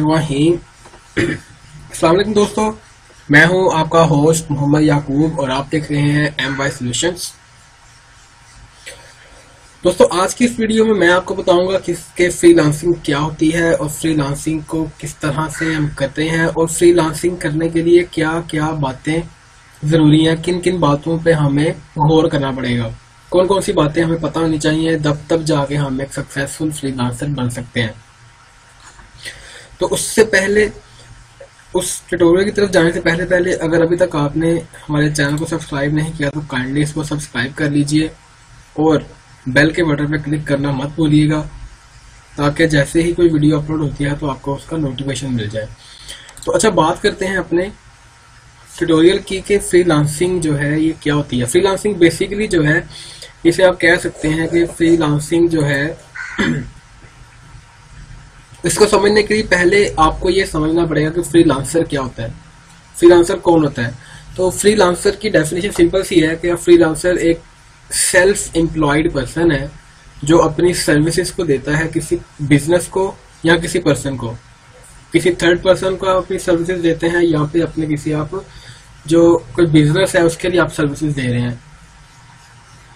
वहीं अस्सलाम वालेकुम दोस्तों, मैं हूं आपका होस्ट मोहम्मद याकूब और आप देख रहे हैं MY सॉल्यूशंस। दोस्तों, आज की इस वीडियो में मैं आपको बताऊंगा कि फ्रीलांसिंग क्या होती है और फ्रीलांसिंग को किस तरह से हम करते हैं और फ्रीलांसिंग करने के लिए क्या क्या बातें जरूरी हैं, किन किन बातों पे हमें गौर करना पड़ेगा, कौन कौन सी बातें हमें पता होनी चाहिए, तब जाके हम एक सक्सेसफुल फ्रीलांसर बन सकते हैं। तो उससे पहले, उस ट्यूटोरियल की तरफ जाने से पहले अगर अभी तक आपने हमारे चैनल को सब्सक्राइब नहीं किया तो काइंडली इसको सब्सक्राइब कर लीजिए और बेल के बटन पर क्लिक करना मत भूलिएगा, ताकि जैसे ही कोई वीडियो अपलोड होती है तो आपको उसका नोटिफिकेशन मिल जाए। तो अच्छा, बात करते हैं अपने ट्यूटोरियल की कि फ्रीलांसिंग जो है ये क्या होती है। फ्रीलांसिंग बेसिकली जो है, इसे आप कह सकते हैं कि फ्रीलांसिंग जो है इसको समझने के लिए पहले आपको ये समझना पड़ेगा कि फ्रीलांसर क्या होता है, फ्रीलांसर कौन होता है। तो फ्रीलांसर की डेफिनेशन सिंपल सी है कि फ्रीलांसर एक सेल्फ एम्प्लॉयड पर्सन है जो अपनी सर्विसेज को देता है किसी बिजनेस को या किसी पर्सन को, किसी थर्ड पर्सन को अपनी सर्विसेज देते हैं या फिर अपने किसी आप जो कोई बिजनेस है उसके लिए आप सर्विसेज दे रहे हैं।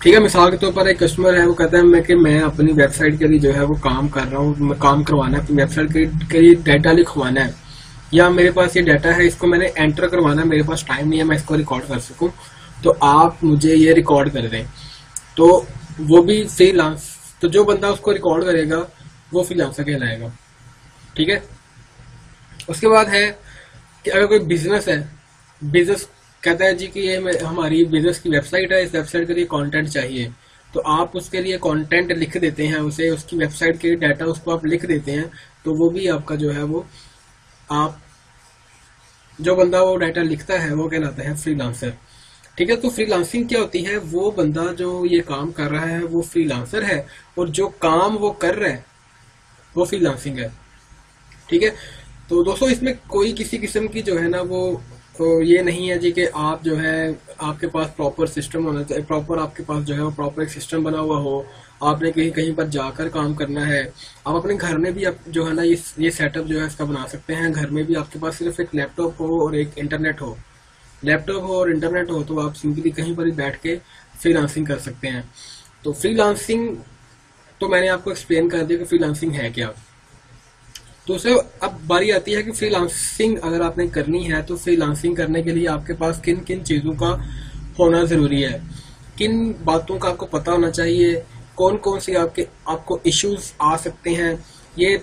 ठीक है, मिसाल के तौर पर एक कस्टमर है, वो कहता है कि मैं अपनी वेबसाइट के लिए जो है वो काम कर रहा हूँ, मैं काम करवाना है, अपनी वेबसाइट के लिए डाटा लिखवाना है, या मेरे पास ये डाटा है इसको मैंने एंटर करवाना है, मेरे पास टाइम नहीं है मैं इसको रिकॉर्ड कर सकूं, तो आप मुझे ये रिकॉर्ड कर दें। तो वो भी फ्रीलांस, तो जो बंदा उसको रिकॉर्ड करेगा वो फ्रीलांसर कहलाएगा। ठीक है, उसके बाद है कि अगर कोई बिजनेस है, बिजनेस कहता है जी कि ये हमारी बिजनेस की वेबसाइट है, इस वेबसाइट के लिए कंटेंट चाहिए, तो आप उसके लिए कंटेंट लिख देते हैं, उसे उसकी वेबसाइट के डाटा उसको आप लिख देते हैं, तो वो भी आपका जो है वो आप जो बंदा वो डाटा लिखता है वो कहलाता है फ्रीलांसर। ठीक है, तो फ्रीलांसिंग क्या होती है, वो बंदा जो ये काम कर रहा है वो फ्रीलांसर है और जो काम वो कर रहा है वो फ्रीलांसिंग है। ठीक है, तो दोस्तों इसमें कोई किसी किस्म की जो है ना वो तो ये नहीं है जी कि आप जो है आपके पास प्रॉपर सिस्टम होना चाहिए, प्रॉपर आपके पास जो है वो प्रॉपर एक सिस्टम बना हुआ हो, आपने कहीं पर जाकर काम करना है। आप अपने घर में भी आप जो है ना ये सेटअप जो है इसका बना सकते हैं। घर में भी आपके पास सिर्फ एक लैपटॉप हो और एक इंटरनेट हो, लैपटॉप हो और इंटरनेट हो, तो आप सिंपली कहीं पर भी बैठ के फ्रीलांसिंग कर सकते हैं। तो फ्रीलांसिंग तो मैंने आपको एक्सप्लेन कर दिया कि फ्रीलांसिंग है क्या। दूसरे अब बारी आती है कि फ्रीलांसिंग अगर आपने करनी है तो फ्रीलांसिंग करने के लिए आपके पास किन किन चीजों का होना जरूरी है, किन बातों का आपको पता होना चाहिए, कौन कौन सी आपको इश्यूज आ सकते हैं। ये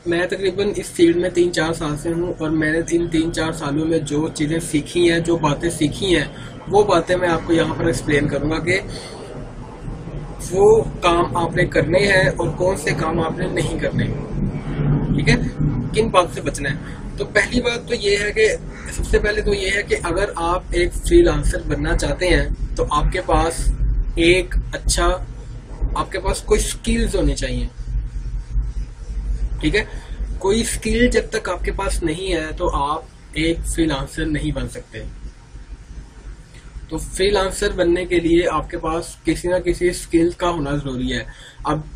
मैं तकरीबन इस फील्ड में 3-4 साल से हूँ और मैंने इन 3-4 सालों में जो चीजें सीखी हैं, जो बातें सीखी हैं, वो बातें मैं आपको यहाँ पर एक्सप्लेन करूंगा कि वो काम आपने करने हैं और कौन से काम आपने नहीं करने। ठीक है, किन बात से बचना है। तो पहली बात तो ये है कि सबसे पहले तो ये है कि अगर आप एक फ्रीलांसर बनना चाहते हैं तो आपके पास आपके पास कोई स्किल्स होनी चाहिए। ठीक है, कोई स्किल जब तक आपके पास नहीं है तो आप एक फ्रीलांसर नहीं बन सकते। तो फ्रीलांसर बनने के लिए आपके पास किसी ना किसी स्किल का होना जरूरी है। अब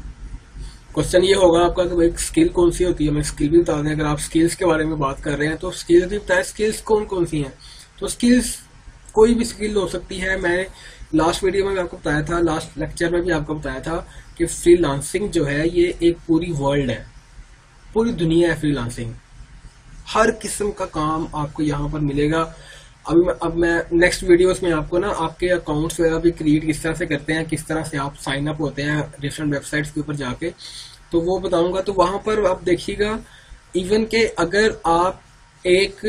क्वेश्चन ये होगा आपका कि भाई स्किल कौन सी होती है, मैं स्किल भी बता दें। अगर आप स्किल्स के बारे में बात कर रहे हैं तो स्किल्स भी बताएं, स्किल्स कौन कौन सी हैं। तो स्किल्स कोई भी स्किल हो सकती है। मैंने लास्ट वीडियो में भी आपको बताया था, लास्ट लेक्चर में भी आपको बताया था कि फ्रीलांसिंग जो है ये एक पूरी वर्ल्ड है, पूरी दुनिया है फ्रीलांसिंग। हर किस्म का काम आपको यहाँ पर मिलेगा। अब मैं नेक्स्ट वीडियोस में आपको ना आपके अकाउंट्स वगैरह भी क्रिएट किस तरह से करते हैं, किस तरह से आप साइन अप होते हैं डिफरेंट वेबसाइट्स के ऊपर जाके, तो वो बताऊंगा। तो वहां पर आप देखिएगा, इवन के अगर आप एक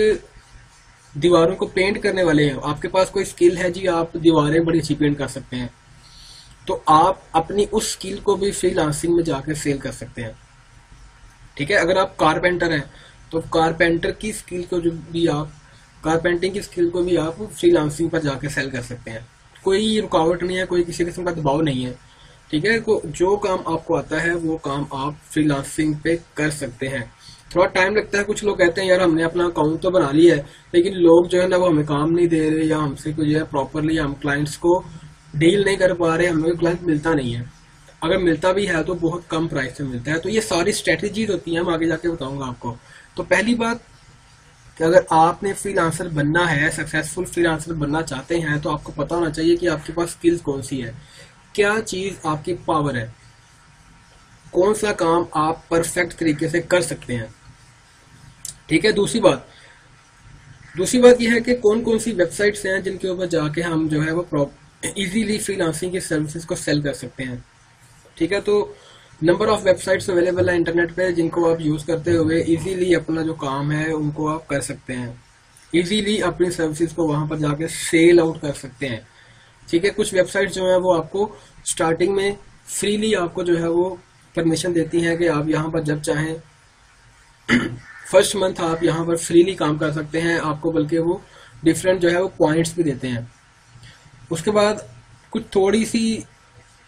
दीवारों को पेंट करने वाले हैं, आपके पास कोई स्किल है जी, आप दीवारें बड़ी अच्छी पेंट कर सकते हैं, तो आप अपनी उस स्किल को भी फ्रीलांसिंग में जाकर सेल कर सकते हैं। ठीक है, अगर आप कारपेंटर हैं तो कारपेंटर की स्किल को कारपेंटिंग की स्किल को भी आप फ्रीलांसिंग पर जाके सेल कर सकते हैं। कोई रुकावट नहीं है, कोई किसी किस्म का दबाव नहीं है। ठीक है, जो काम आपको आता है वो काम आप फ्रीलांसिंग पे कर सकते हैं। थोड़ा टाइम लगता है, कुछ लोग कहते हैं यार हमने अपना अकाउंट तो बना लिया है, लेकिन लोग जो है ना वो हमें काम नहीं दे रहे, या हमसे कोई जो है प्रॉपरली हम क्लाइंट्स को डील नहीं कर पा रहे, हमें क्लाइंट मिलता नहीं है। अगर मिलता भी है तो बहुत कम प्राइस से मिलता है। तो ये सारी स्ट्रेटेजीज होती हैं, मैं आगे जाके बताऊंगा आपको तो पहली बात कि अगर आपने फ्रीलांसर बनना है, सक्सेसफुल फ्रीलांसर बनना चाहते हैं, तो आपको पता होना चाहिए कि आपके पास स्किल्स कौन सी है, क्या चीज आपकी पावर है, कौन सा काम आप परफेक्ट तरीके से कर सकते हैं। ठीक है। दूसरी बात यह है कि कौन कौन सी वेबसाइट्स हैं जिनके ऊपर जाके हम जो है वो इजीली फ्रीलांसिंग की सर्विसेज को सेल कर सकते हैं। ठीक है। तो नंबर ऑफ वेबसाइट्स अवेलेबल है इंटरनेट पे जिनको आप यूज करते हुए इजीली अपना जो काम है उनको आप कर सकते हैं, इजीली अपनी सर्विसेज को वहां पर जाके सेल आउट कर सकते हैं। ठीक है। कुछ वेबसाइट जो है वो आपको स्टार्टिंग में फ्रीली आपको जो है वो परमिशन देती हैं कि आप यहाँ पर जब चाहें फर्स्ट मंथ आप यहाँ पर फ्रीली काम कर सकते हैं, आपको बल्कि वो डिफरेंट जो है वो पॉइंट्स भी देते हैं। उसके बाद कुछ थोड़ी सी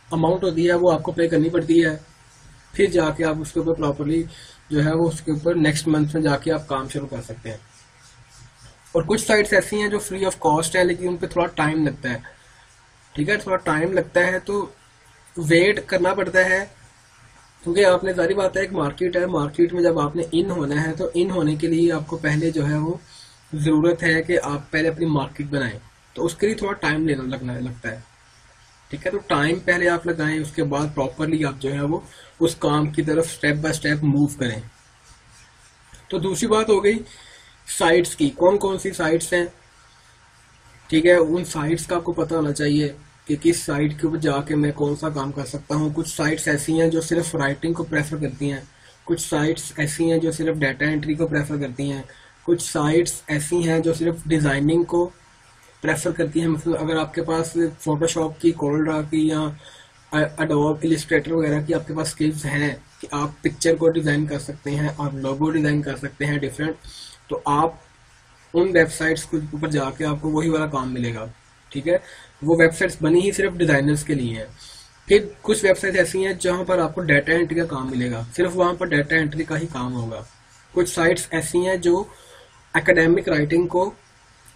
अमाउंट होती है वो आपको पे करनी पड़ती है, फिर जाके आप उसके ऊपर प्रॉपरली जो है वो उसके ऊपर नेक्स्ट मंथ में जाके आप काम शुरू कर सकते हैं। और कुछ साइट्स ऐसी हैं जो फ्री ऑफ कॉस्ट है लेकिन उन पे थोड़ा टाइम लगता है। ठीक है। थोड़ा टाइम लगता है तो वेट करना पड़ता है, क्योंकि आपने सारी बात है एक मार्केट है, मार्केट में जब आपने इन होना है तो इन होने के लिए आपको पहले जो है वो जरूरत है कि आप पहले अपनी मार्केट बनाएं, तो उसके लिए थोड़ा टाइम लगता है। ठीक है। तो टाइम पहले आप लगाएं, उसके बाद प्रॉपरली आप जो है वो उस काम की तरफ स्टेप बाय स्टेप मूव करें। तो दूसरी बात हो गई साइट्स की, कौन कौन सी साइट्स हैं। ठीक है। उन साइट्स का आपको पता होना चाहिए कि किस साइट के ऊपर जाके मैं कौन सा काम कर सकता हूँ। कुछ साइट्स ऐसी हैं जो सिर्फ राइटिंग को प्रेफर करती हैं, कुछ साइट्स ऐसी हैं जो सिर्फ डाटा एंट्री को प्रेफर करती हैं, कुछ साइट्स ऐसी हैं जो सिर्फ डिजाइनिंग को प्रेफर करती हैं। मतलब अगर आपके पास फोटोशॉप की, कोल्ड्रा की या एडोब इलिस्ट्रेटर वगैरह की आपके पास स्किल्स हैं कि आप पिक्चर को डिजाइन कर सकते हैं, आप लोगो डिजाइन कर सकते हैं डिफरेंट, तो आप उन वेबसाइट्स के ऊपर जाके आपको वही वाला काम मिलेगा। ठीक है। वो वेबसाइट्स बनी ही सिर्फ डिजाइनर्स के लिए हैं। फिर कुछ वेबसाइट्स ऐसी हैं जहां पर आपको डाटा एंट्री का काम मिलेगा, सिर्फ वहां पर डाटा एंट्री का ही काम होगा। कुछ साइट्स ऐसी हैं जो एकेडमिक राइटिंग को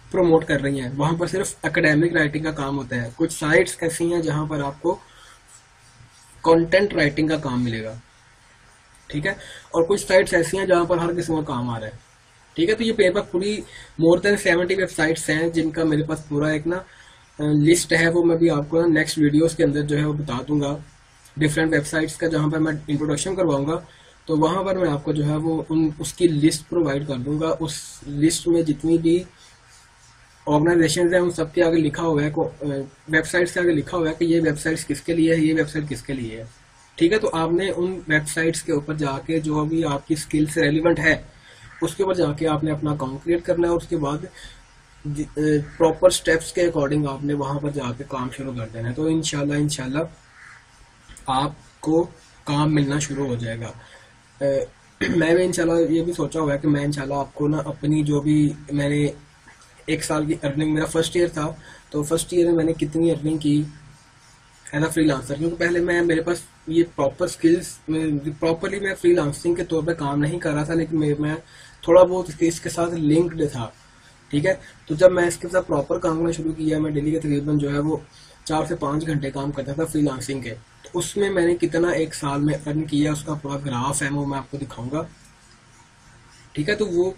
प्रमोट कर रही हैं, वहां पर सिर्फ एकेडमिक राइटिंग का काम होता है। कुछ साइट्स ऐसी हैं जहां पर आपको कंटेंट राइटिंग का काम मिलेगा। ठीक है। और कुछ साइट्स ऐसी हैं जहां पर हर किसी का काम आ रहा है। ठीक है। तो ये पेपर पूरी मोर देन 70 वेबसाइट्स हैं जिनका मेरे पास पूरा एक ना लिस्ट है, वो मैं भी आपको नेक्स्ट वीडियोस के अंदर जो है वो बता दूंगा डिफरेंट वेबसाइट्स का, जहां पर मैं इंट्रोडक्शन करवाऊंगा तो वहां पर मैं आपको जो है वो उसकी लिस्ट प्रोवाइड कर दूंगा। उस लिस्ट में जितनी भी ऑर्गेनाइजेशन है उन सबके आगे लिखा हुआ है, वेबसाइट्स के आगे लिखा हुआ है कि ये वेबसाइट्स किसके लिए है, ये वेबसाइट किसके लिए है। ठीक है। तो आपने उन वेबसाइट्स के ऊपर जाके जो भी आपकी स्किल से रेलिवेंट है उसके ऊपर जाके आपने अपना अकाउंट क्रिएट करना है, और उसके बाद प्रॉपर स्टेप्स के अकॉर्डिंग आपने वहां पर जाके काम शुरू कर देना है। तो इंशाल्लाह आपको काम मिलना शुरू हो जाएगा। मैं भी इंशाल्लाह ये भी सोचा हुआ है कि मैं इंशाल्लाह आपको ना अपनी जो भी मैंने 1 साल की अर्निंग, मेरा फर्स्ट ईयर था तो फर्स्ट ईयर में मैंने कितनी अर्निंग की एज अ फ्रीलांसर, क्योंकि पहले मेरे पास ये प्रॉपर स्किल्स प्रॉपरली मैं फ्रीलांसिंग के तौर पे काम नहीं कर रहा था, लेकिन मैं थोड़ा बहुत इसके साथ लिंक्ड था। ठीक है। तो जब मैं इसके साथ प्रॉपर काम करना शुरू किया, मैं डेली के तकरीबन जो है वो 4 से 5 घंटे काम करता था फ्रीलांसिंग के, तो उसमें मैंने कितना 1 साल में अर्न किया उसका पूरा ग्राफ है वो मैं आपको दिखाऊंगा। ठीक है। तो वो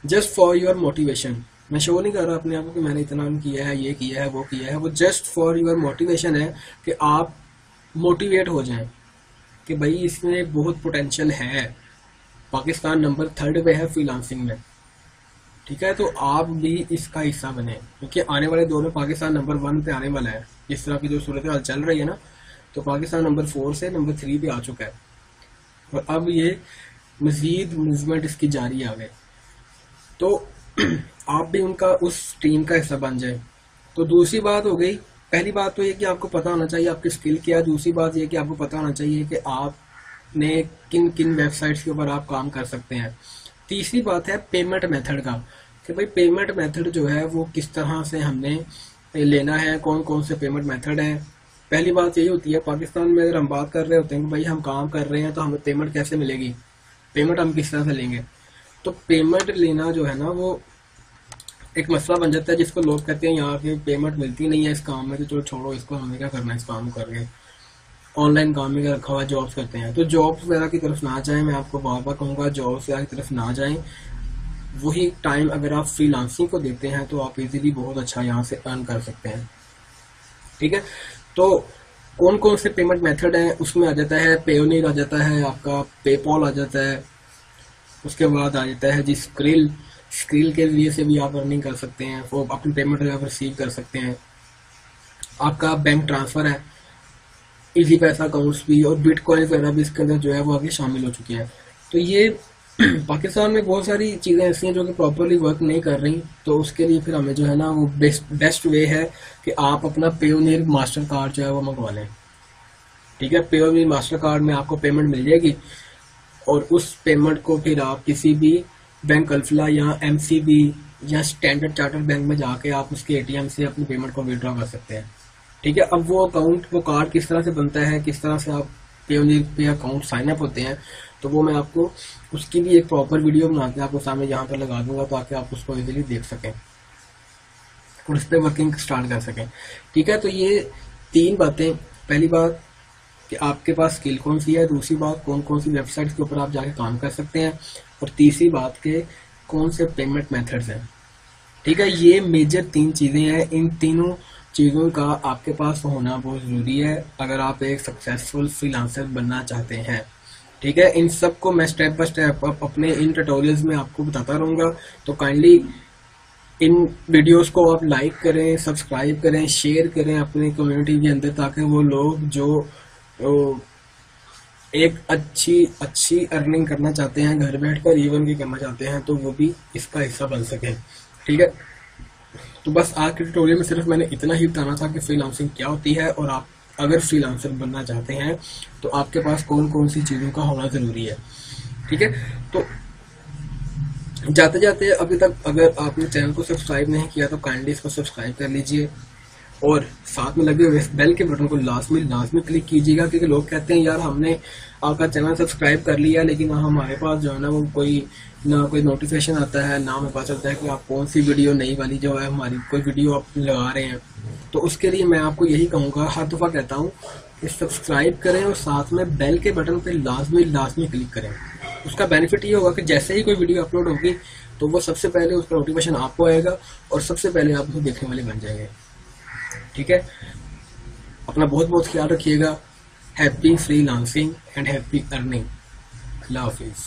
जस्ट फॉर योर मोटिवेशन, मैं शो नहीं कर रहा अपने आप को कि मैंने इतना अर्न किया है, ये किया है, वो किया है, वो जस्ट फॉर योर मोटिवेशन है कि आप मोटिवेट हो जाएं कि भाई इसमें बहुत पोटेंशियल है। पाकिस्तान नंबर 3 पे है फ्रीलांसिंग में। ठीक है। तो आप भी इसका हिस्सा बने, क्योंकि आने वाले दौर में पाकिस्तान नंबर 1 पे आने वाला है। जिस तरह की जो सूरत हाल चल रही है ना, तो पाकिस्तान नंबर 4 से नंबर 3 पे आ चुका है, और अब ये मजीद मूवमेंट इसकी जारी आ गई। तो आप भी उनका उस टीम का हिस्सा बन जाए। तो दूसरी बात हो गई, पहली बात तो ये कि आपको पता होना चाहिए आपकी स्किल क्या है। दूसरी बात ये कि आपको पता होना चाहिए कि आपने किन किन वेबसाइट्स के ऊपर आप काम कर सकते हैं। तीसरी बात है पेमेंट मेथड का, कि भाई पेमेंट मेथड जो है वो किस तरह से हमने लेना है, कौन कौन से पेमेंट मेथड हैं। पहली बात यही होती है, पाकिस्तान में अगर हम बात कर रहे होते हैं कि भाई हम काम कर रहे हैं तो हमें पेमेंट कैसे मिलेगी, पेमेंट हम किस तरह से लेंगे। तो पेमेंट लेना जो है ना वो एक मसला बन जाता है, जिसको लोग कहते हैं यहाँ पे पेमेंट मिलती नहीं है इस काम में, तो चलो छोड़ो इसको, हमें क्या करना है इस काम को करके। ऑनलाइन काम में रखा हुआ जॉब्स करते हैं, तो जॉब्स वगैरह की तरफ ना जाएं। मैं आपको बार बार कहूँगा जॉब्स वगैरह की तरफ ना जाएं। वही टाइम अगर आप फ्रीलांसिंग को देते हैं तो आप इजीली बहुत अच्छा यहाँ से अर्न कर सकते हैं। ठीक है, तो कौन कौन से पेमेंट मेथड हैं उसमें आ जाता है पेयोनियर, आ जाता है आपका पेपॉल, आ जाता है, उसके बाद आ जाता है जी स्क्रिल। स्क्रिल के जरिए से भी आप अर्निंग कर सकते हैं, वो अपनी पेमेंट आप रिसीव कर सकते हैं। आपका बैंक ट्रांसफर है, इजी पैसा अकाउंट्स भी, और बिटकॉइन वगैरह भी इसके अंदर जो है वो आगे शामिल हो चुके हैं। तो ये पाकिस्तान में बहुत सारी चीज़ें ऐसी हैं जो कि प्रॉपरली वर्क नहीं कर रही, तो उसके लिए फिर हमें जो है ना वो बेस्ट वे है कि आप अपना पेयोनियर मास्टर कार्ड जो है वो मंगवा लें। ठीक है, पेयोनियर मास्टर कार्ड में आपको पेमेंट मिल जाएगी, और उस पेमेंट को फिर आप किसी भी बैंक अल्फला या एमसीबी या स्टैंडर्ड चार्टर्ड बैंक में जाके आप उसके एटीएम से अपनी पेमेंट को विड्रॉ कर सकते हैं। ठीक है, अब वो अकाउंट, वो कार्ड किस तरह से बनता है, किस तरह से आप पेयोनियर पे अकाउंट साइन अप होते हैं, तो वो मैं आपको उसकी भी एक प्रॉपर वीडियो बना के आपको सामने यहाँ पर लगा दूंगा ताकि आप उसको इजीली देख सकें और उस पर वर्किंग स्टार्ट कर सकें। ठीक है, तो ये 3 बातें, पहली बात कि आपके पास स्किल कौन सी है, दूसरी बात कौन कौन सी वेबसाइट्स के ऊपर आप जाके काम कर सकते हैं, और तीसरी बात के कौन से पेमेंट मेथड्स हैं। ठीक है, ये मेजर 3 चीजें हैं। इन तीनों चीजों का आपके पास होना बहुत जरूरी है अगर आप एक सक्सेसफुल फ्रीलांसर बनना चाहते हैं। ठीक है, इन सब को मैं स्टेप बाय स्टेप अपने इन ट्यूटोरियल्स में आपको बताता रहूंगा, तो काइंडली इन वीडियोस को आप लाइक करें, सब्सक्राइब करें, शेयर करें अपनी कम्युनिटी के अंदर, ताकि वो लोग जो एक अच्छी अर्निंग करना चाहते हैं, घर बैठकर इवन भी करना चाहते हैं, तो वो भी इसका हिस्सा बन सके। ठीक है, तो बस आज के ट्यूटोरियल में सिर्फ मैंने इतना ही बताना था कि फ्रीलांसिंग क्या होती है, और आप अगर फ्रीलांसर बनना चाहते हैं तो आपके पास कौन कौन सी चीजों का होना जरूरी है। ठीक है, तो जाते जाते अभी तक अगर आपने चैनल को सब्सक्राइब नहीं किया तो काइंडली इसको सब्सक्राइब कर लीजिए, और साथ में लगे हुए बेल के बटन को लाजमी क्लिक कीजिएगा, क्योंकि लोग कहते हैं यार हमने आपका चैनल सब्सक्राइब कर लिया लेकिन हमारे पास जो है ना वो कोई नोटिफिकेशन आता है, ना हमें पता चलता है कि आप कौन सी वीडियो नई वाली जो है हमारी कोई वीडियो आप लगा रहे हैं। तो उसके लिए मैं आपको यही कहूँगा, हर दफ़ा कहता हूँ कि सब्सक्राइब करें और साथ में बेल के बटन पर लाजमी क्लिक करें। उसका बेनिफिट ये होगा कि जैसे ही कोई वीडियो अपलोड होगी तो वो सबसे पहले उसका नोटिफिकेशन आपको आएगा और सबसे पहले आप उसको देखने वाले बन जाएंगे। ठीक है, अपना बहुत बहुत ख्याल रखिएगा। Happy freelancing and happy earning. Allah Hafiz.